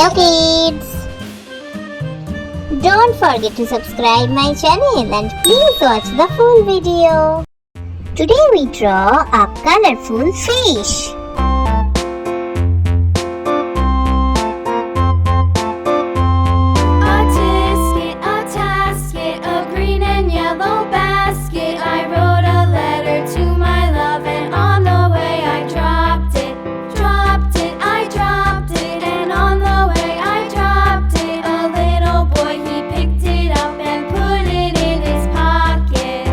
Hello kids! Don't forget to subscribe my channel and please watch the full video. Today we draw a colorful fish. A tasket, a green and yellow basket. I wrote a letter to my love, and on the way I dropped it. I dropped it, and on the way I dropped it. A little boy, he picked it up and put it in his pocket.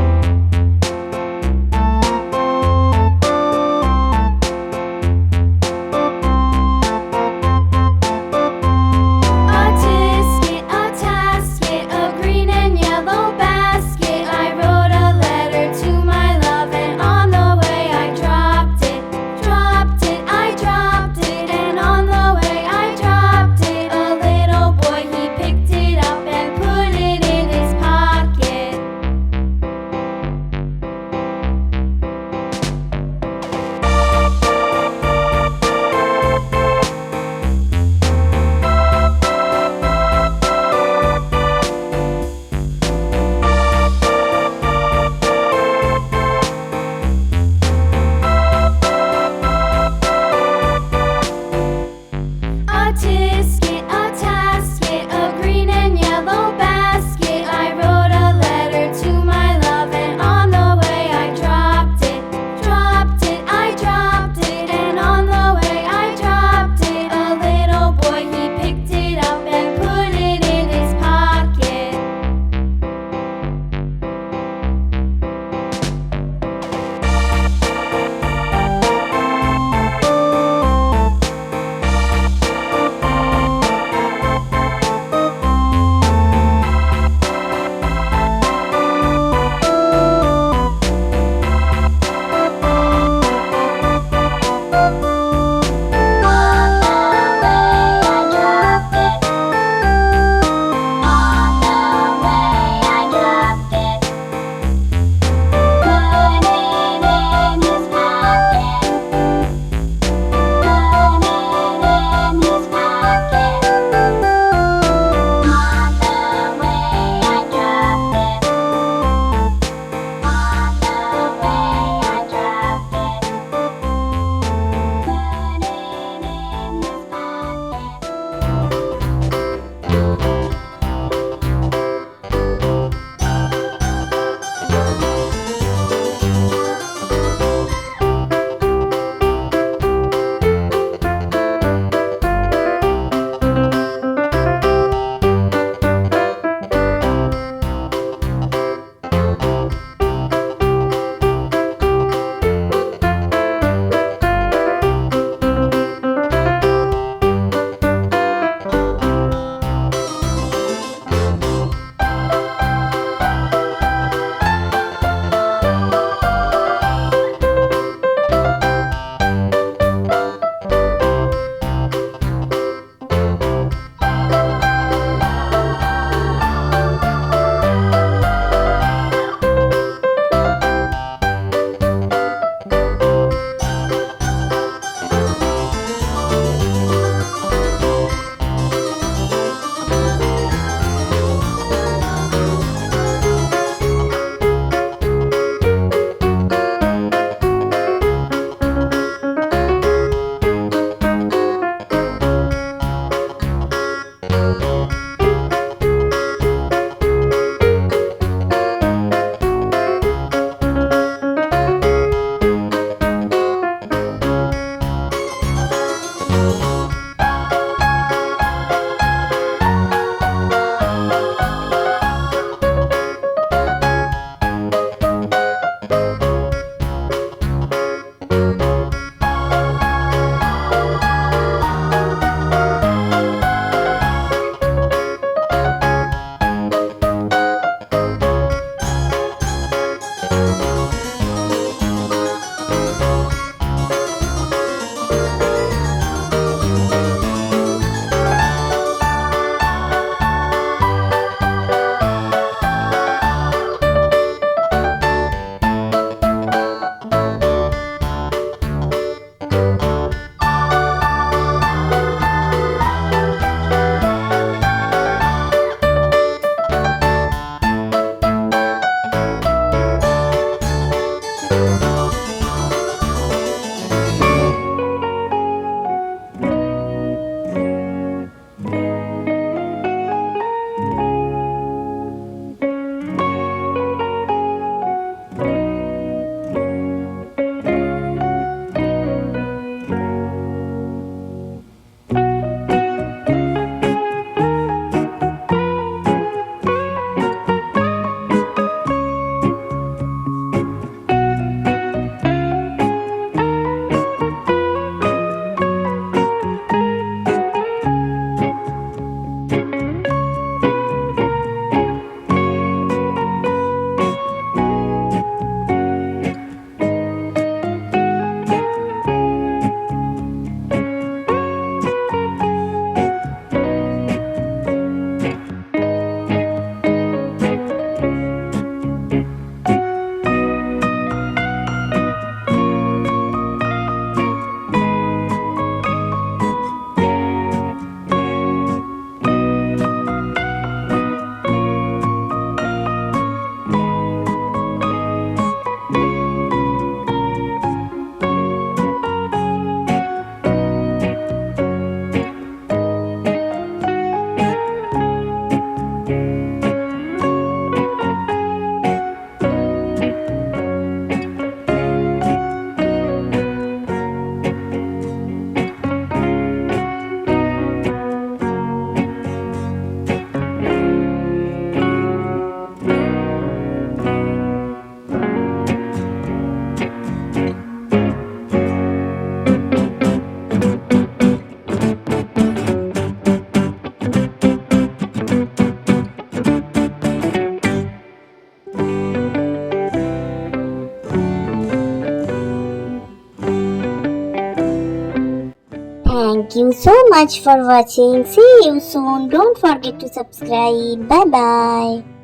Thank you so much for watching. See you soon. Don't forget to subscribe. Bye bye.